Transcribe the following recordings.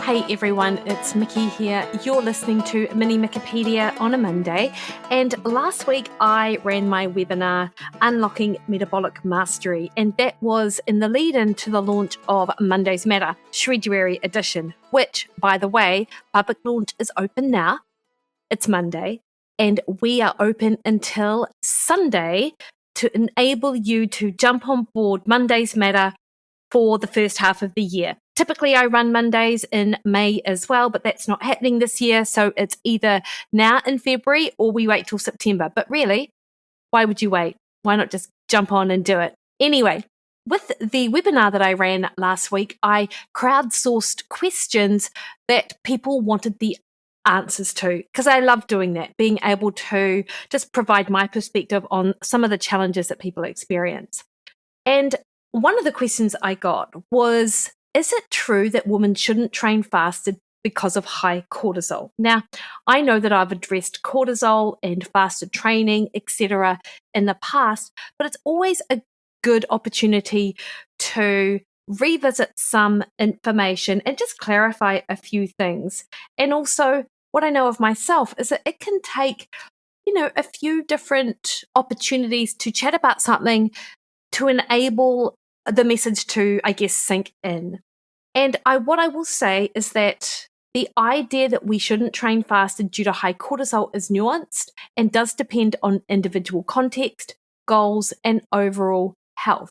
Hey everyone, it's Mikki here. You're listening to Mini Mikkipedia on a Monday. And last week I ran my webinar, Unlocking Metabolic Mastery, and that was in the lead-in to the launch of Monday's Matter, Shreduary edition, which, by the way, public launch is open now. It's Monday, and we are open until Sunday to enable you to jump on board Monday's Matter for the first half of the year. Typically, I run Mondays in May as well, but that's not happening this year. So it's either now in February or we wait till September. But really, why would you wait? Why not just jump on and do it? Anyway, with the webinar that I ran last week, I crowdsourced questions that people wanted the answers to, because I love doing that, being able to just provide my perspective on some of the challenges that people experience. And one of the questions I got was, is it true that women shouldn't train fasted because of high cortisol? Now, I know that I've addressed cortisol and fasted training, etc. in the past, but it's always a good opportunity to revisit some information and just clarify a few things. And also, what I know of myself is that it can take, a few different opportunities to chat about something to enable the message to, sink in. And what I will say is that the idea that we shouldn't train fasted due to high cortisol is nuanced and does depend on individual context, goals, and overall health.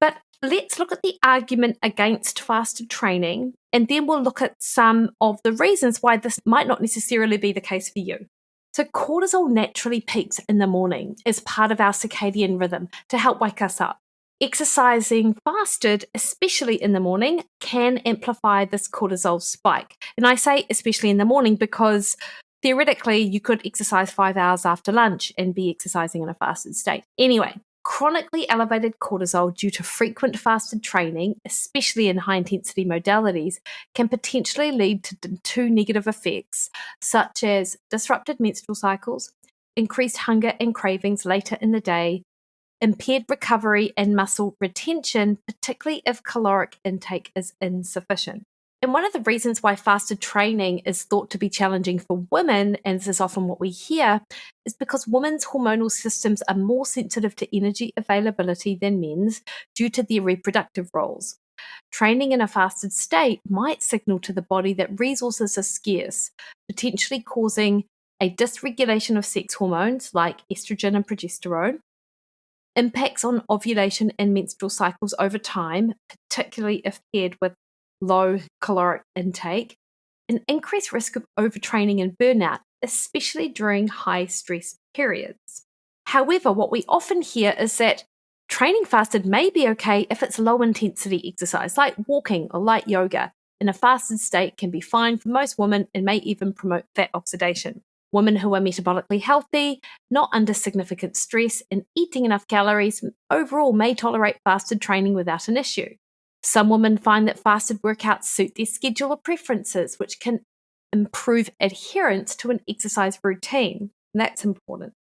But let's look at the argument against fasted training, and then we'll look at some of the reasons why this might not necessarily be the case for you. So cortisol naturally peaks in the morning as part of our circadian rhythm to help wake us up. Exercising fasted, especially in the morning, can amplify this cortisol spike. And I say especially in the morning because theoretically you could exercise 5 hours after lunch and be exercising in a fasted state. Anyway, chronically elevated cortisol due to frequent fasted training, especially in high-intensity modalities, can potentially lead to two negative effects, such as disrupted menstrual cycles, increased hunger and cravings later in the day, impaired recovery and muscle retention, particularly if caloric intake is insufficient. And one of the reasons why fasted training is thought to be challenging for women, and this is often what we hear, is because women's hormonal systems are more sensitive to energy availability than men's due to their reproductive roles. Training in a fasted state might signal to the body that resources are scarce, potentially causing a dysregulation of sex hormones like estrogen and progesterone, impacts on ovulation and menstrual cycles over time, particularly if paired with low caloric intake, an increased risk of overtraining and burnout, especially during high stress periods. However, what we often hear is that training fasted may be okay if it's low intensity exercise, like walking or light yoga. In a fasted state can be fine for most women and may even promote fat oxidation. Women who are metabolically healthy, not under significant stress, and eating enough calories overall may tolerate fasted training without an issue. Some women find that fasted workouts suit their schedule or preferences, which can improve adherence to an exercise routine. And that's important.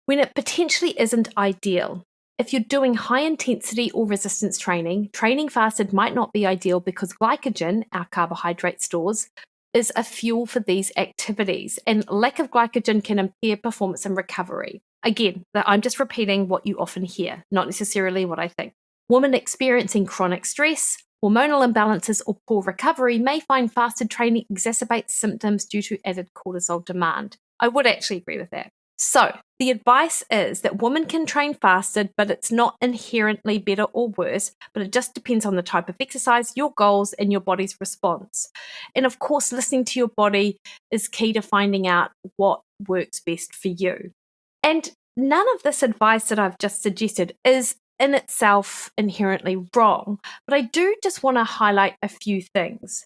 When it potentially isn't ideal, if you're doing high intensity or resistance training, training fasted might not be ideal because glycogen, our carbohydrate stores, is a fuel for these activities, and lack of glycogen can impair performance and recovery. Again, I'm just repeating what you often hear, not necessarily what I think. Women experiencing chronic stress, hormonal imbalances, or poor recovery may find fasted training exacerbates symptoms due to added cortisol demand. I would actually agree with that. So, the advice is that women can train fasted, but it's not inherently better or worse, but it just depends on the type of exercise, your goals, and your body's response. And of course, listening to your body is key to finding out what works best for you. And none of this advice that I've just suggested is in itself inherently wrong, but I do just want to highlight a few things.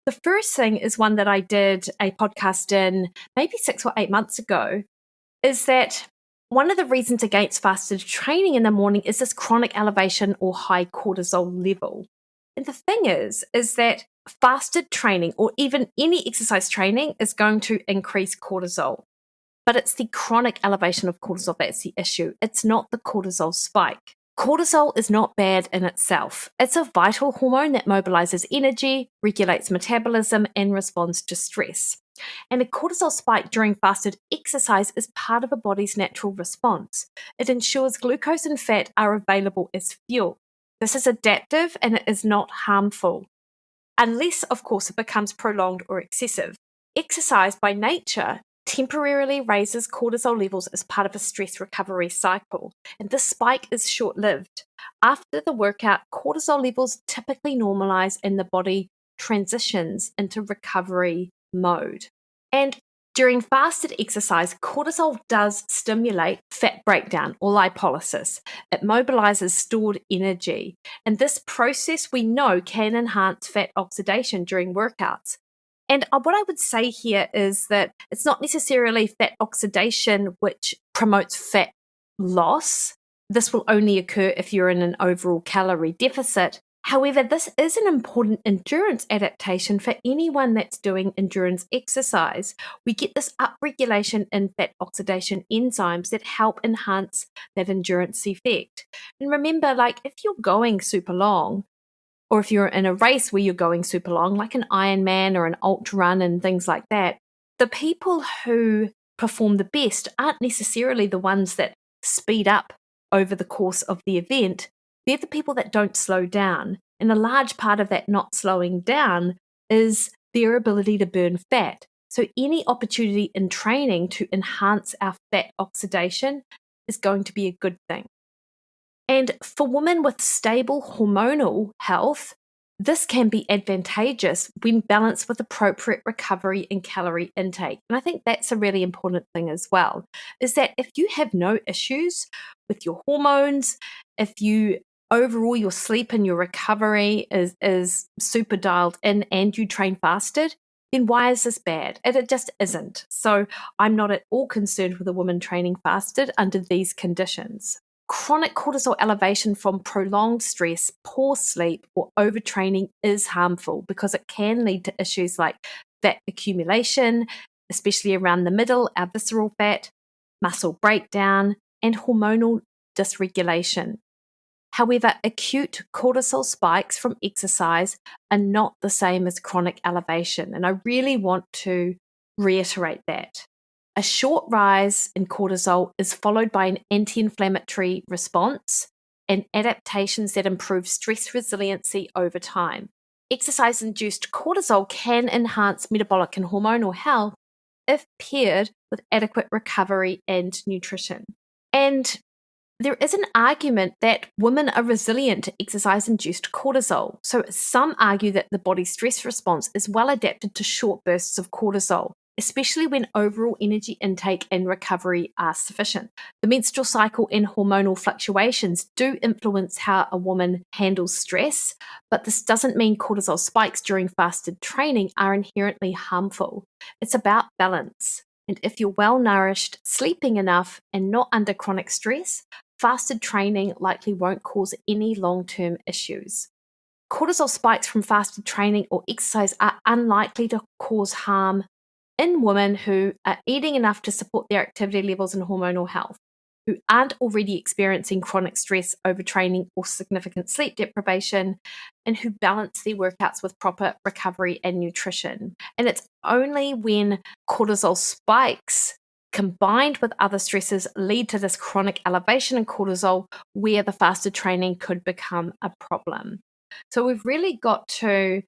The first thing is one that I did a podcast in maybe 6 or 8 months ago, is that one of the reasons against fasted training in the morning is this chronic elevation or high cortisol level. And the thing is that fasted training or even any exercise training is going to increase cortisol. But it's the chronic elevation of cortisol that's the issue. It's not the cortisol spike. Cortisol is not bad in itself. It's a vital hormone that mobilizes energy, regulates metabolism, and responds to stress. And a cortisol spike during fasted exercise is part of a body's natural response. It ensures glucose and fat are available as fuel. This is adaptive and it is not harmful, unless, of course, it becomes prolonged or excessive. Exercise by nature temporarily raises cortisol levels as part of a stress recovery cycle, and this spike is short-lived. After the workout, cortisol levels typically normalize and the body transitions into recovery mode. And during fasted exercise, cortisol does stimulate fat breakdown or lipolysis. It mobilizes stored energy, and this process we know can enhance fat oxidation during workouts. And what I would say here is that it's not necessarily fat oxidation which promotes fat loss. This will only occur if you're in an overall calorie deficit. However, this is an important endurance adaptation for anyone that's doing endurance exercise. We get this upregulation in fat oxidation enzymes that help enhance that endurance effect. And remember, like if you're going super long, or if you're in a race where you're going super long, like an Ironman or an ultra run and things like that, the people who perform the best aren't necessarily the ones that speed up over the course of the event. They're the people that don't slow down. And a large part of that not slowing down is their ability to burn fat. So any opportunity in training to enhance our fat oxidation is going to be a good thing. And for women with stable hormonal health, this can be advantageous when balanced with appropriate recovery and calorie intake. And I think that's a really important thing as well, is that if you have no issues with your hormones, if you overall your sleep and your recovery is super dialed in and you train fasted, then why is this bad? And it just isn't. So I'm not at all concerned with a woman training fasted under these conditions. Chronic cortisol elevation from prolonged stress, poor sleep, or overtraining is harmful because it can lead to issues like fat accumulation, especially around the middle, our visceral fat, muscle breakdown, and hormonal dysregulation. However, acute cortisol spikes from exercise are not the same as chronic elevation, and I really want to reiterate that. A short rise in cortisol is followed by an anti-inflammatory response and adaptations that improve stress resiliency over time. Exercise-induced cortisol can enhance metabolic and hormonal health if paired with adequate recovery and nutrition. And there is an argument that women are resilient to exercise-induced cortisol. So some argue that the body's stress response is well adapted to short bursts of cortisol, especially when overall energy intake and recovery are sufficient. The menstrual cycle and hormonal fluctuations do influence how a woman handles stress, but this doesn't mean cortisol spikes during fasted training are inherently harmful. It's about balance. And if you're well nourished, sleeping enough, and not under chronic stress, fasted training likely won't cause any long-term issues. Cortisol spikes from fasted training or exercise are unlikely to cause harm in women who are eating enough to support their activity levels and hormonal health, who aren't already experiencing chronic stress, overtraining, or significant sleep deprivation, and who balance their workouts with proper recovery and nutrition. And it's only when cortisol spikes combined with other stresses lead to this chronic elevation in cortisol where the fasted training could become a problem. So we've really got to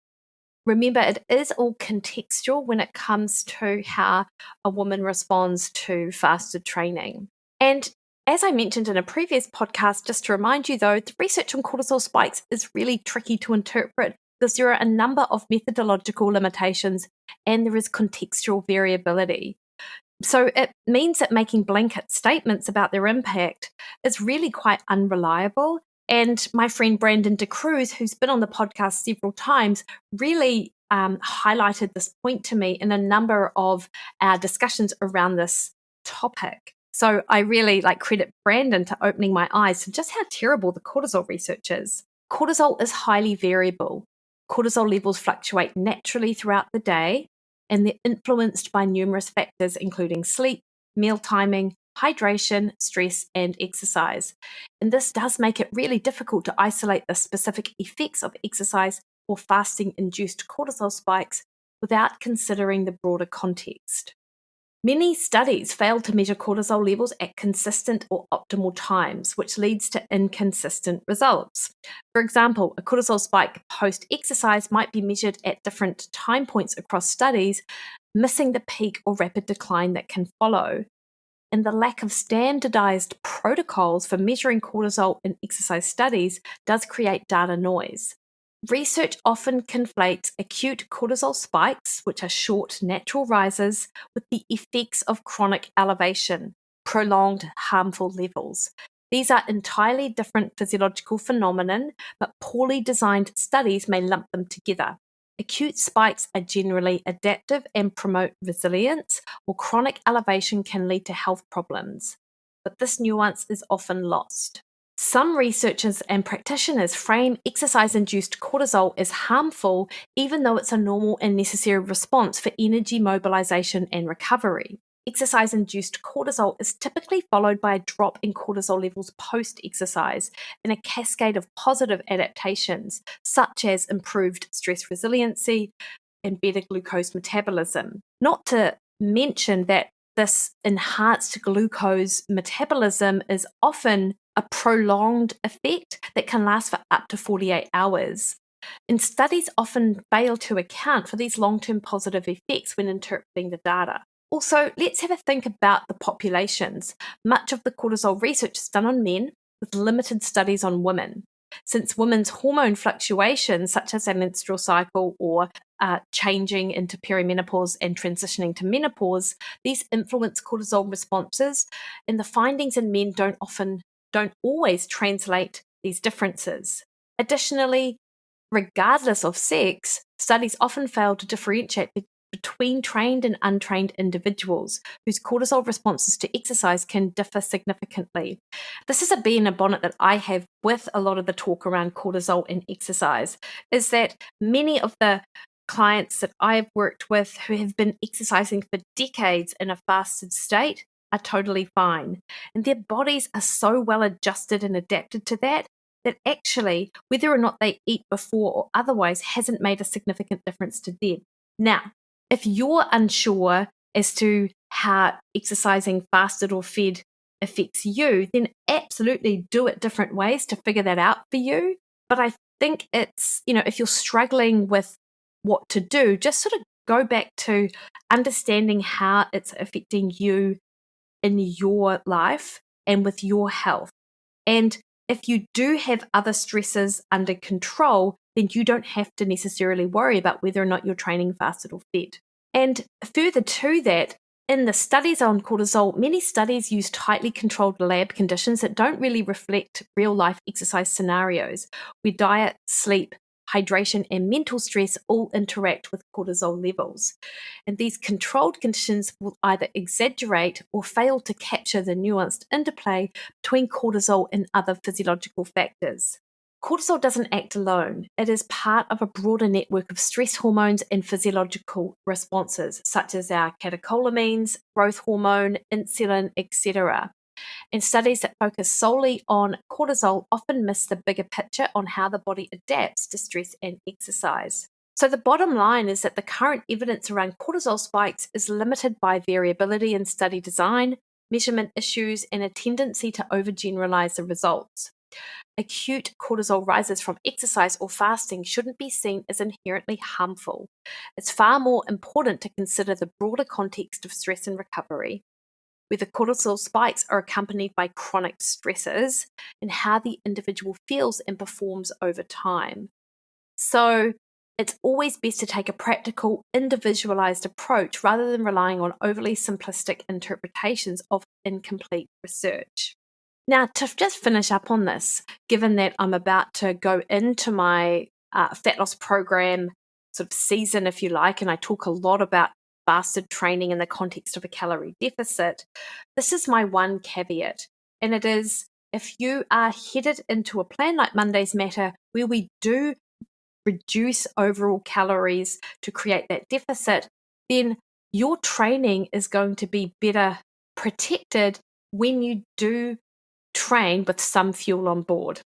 remember it is all contextual when it comes to how a woman responds to fasted training. And as I mentioned in a previous podcast, just to remind you though, the research on cortisol spikes is really tricky to interpret because there are a number of methodological limitations and there is contextual variability. So it means that making blanket statements about their impact is really quite unreliable. And my friend Brandon DeCruz, who's been on the podcast several times, really highlighted this point to me in a number of our discussions around this topic. So I really credit Brandon to opening my eyes to just how terrible the cortisol research is. Cortisol is highly variable. Cortisol levels fluctuate naturally throughout the day, and they're influenced by numerous factors, including sleep, meal timing, hydration, stress, and exercise. And this does make it really difficult to isolate the specific effects of exercise or fasting-induced cortisol spikes without considering the broader context. Many studies fail to measure cortisol levels at consistent or optimal times, which leads to inconsistent results. For example, a cortisol spike post-exercise might be measured at different time points across studies, missing the peak or rapid decline that can follow. And the lack of standardized protocols for measuring cortisol in exercise studies does create data noise. Research often conflates acute cortisol spikes, which are short natural rises, with the effects of chronic elevation, prolonged harmful levels. These are entirely different physiological phenomenon, but poorly designed studies may lump them together. Acute spikes are generally adaptive and promote resilience, while chronic elevation can lead to health problems. But this nuance is often lost. Some researchers and practitioners frame exercise-induced cortisol as harmful, even though it's a normal and necessary response for energy mobilization and recovery. Exercise-induced cortisol is typically followed by a drop in cortisol levels post-exercise and a cascade of positive adaptations, such as improved stress resiliency and better glucose metabolism. Not to mention that this enhanced glucose metabolism is often a prolonged effect that can last for up to 48 hours. And studies often fail to account for these long-term positive effects when interpreting the data. Also, let's have a think about the populations. Much of the cortisol research is done on men, with limited studies on women. Since women's hormone fluctuations, such as a menstrual cycle or changing into perimenopause and transitioning to menopause, these influence cortisol responses, and the findings in men don't always translate these differences. Additionally, regardless of sex, studies often fail to differentiate between trained and untrained individuals whose cortisol responses to exercise can differ significantly. This is a bee in a bonnet that I have with a lot of the talk around cortisol and exercise, is that many of the clients that I've worked with who have been exercising for decades in a fasted state are totally fine. And their bodies are so well adjusted and adapted to that actually, whether or not they eat before or otherwise hasn't made a significant difference to them. Now, if you're unsure as to how exercising fasted or fed affects you, then absolutely do it different ways to figure that out for you. But I think it's, if you're struggling with what to do, just sort of go back to understanding how it's affecting you in your life and with your health. And if you do have other stresses under control, then you don't have to necessarily worry about whether or not you're training fasted or fed. And further to that, in the studies on cortisol, many studies use tightly controlled lab conditions that don't really reflect real-life exercise scenarios, where diet, sleep, hydration, and mental stress all interact with cortisol levels. And these controlled conditions will either exaggerate or fail to capture the nuanced interplay between cortisol and other physiological factors. Cortisol doesn't act alone. It is part of a broader network of stress hormones and physiological responses, such as our catecholamines, growth hormone, insulin, etc. And studies that focus solely on cortisol often miss the bigger picture on how the body adapts to stress and exercise. So the bottom line is that the current evidence around cortisol spikes is limited by variability in study design, measurement issues, and a tendency to overgeneralize the results. Acute cortisol rises from exercise or fasting shouldn't be seen as inherently harmful. It's far more important to consider the broader context of stress and recovery, whether cortisol spikes are accompanied by chronic stresses, and how the individual feels and performs over time. So it's always best to take a practical, individualized approach rather than relying on overly simplistic interpretations of incomplete research. Now, to just finish up on this, given that I'm about to go into my fat loss program sort of season, if you like, and I talk a lot about fasted training in the context of a calorie deficit, this is my one caveat. And it is, if you are headed into a plan like Monday's Matter, where we do reduce overall calories to create that deficit, then your training is going to be better protected when you do train with some fuel on board,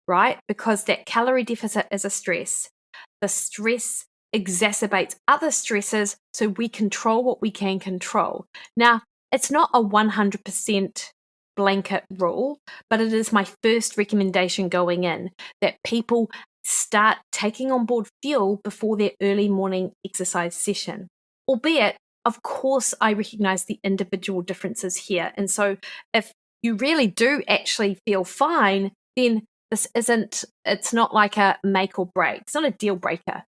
right? Because that calorie deficit is a stress. The stress exacerbates other stresses, so we control what we can control. Now, it's not a 100% blanket rule, but it is my first recommendation going in that people start taking on board fuel before their early morning exercise session. Albeit, of course, I recognize the individual differences here. And so if you really do actually feel fine, then it's not like a make or break. It's not a deal breaker,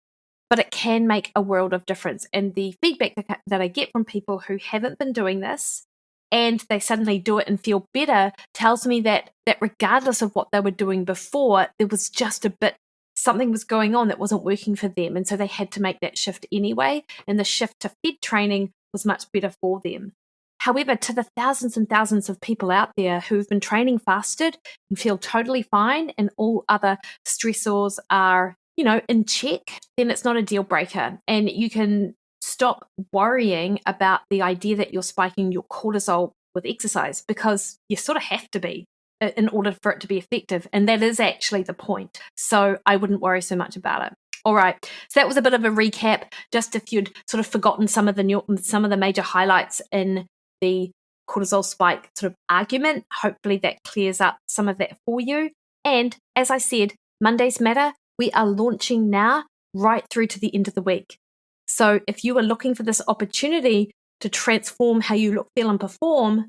but it can make a world of difference. And the feedback that I get from people who haven't been doing this and they suddenly do it and feel better tells me that regardless of what they were doing before, there was just something was going on that wasn't working for them. And so they had to make that shift anyway. And the shift to fed training was much better for them. However, to the thousands and thousands of people out there who've been training fasted and feel totally fine and all other stressors are, in check, then it's not a deal breaker. And you can stop worrying about the idea that you're spiking your cortisol with exercise, because you sort of have to be in order for it to be effective. And that is actually the point. So I wouldn't worry so much about it. All right. So that was a bit of a recap, just if you'd sort of forgotten some of the major highlights in the cortisol spike sort of argument. Hopefully that clears up some of that for you. And as I said, Mondays matter. We are launching now right through to the end of the week. So if you are looking for this opportunity to transform how you look, feel, and perform,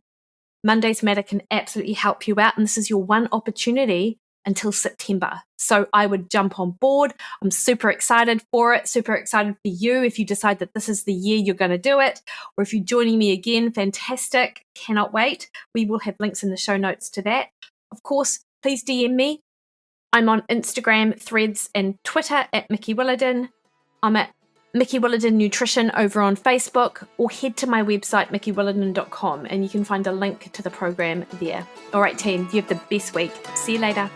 Mondays Matter can absolutely help you out. And this is your one opportunity until September. So I would jump on board. I'm super excited for it, super excited for you if you decide that this is the year you're going to do it. Or if you're joining me again, fantastic. Cannot wait. We will have links in the show notes to that. Of course, please DM me. I'm on Instagram, Threads, and Twitter at Mikki Williden. I'm at Mikki Williden Nutrition over on Facebook, or head to my website, mikkiwilliden.com, and you can find a link to the program there. All right, team, you have the best week. See you later.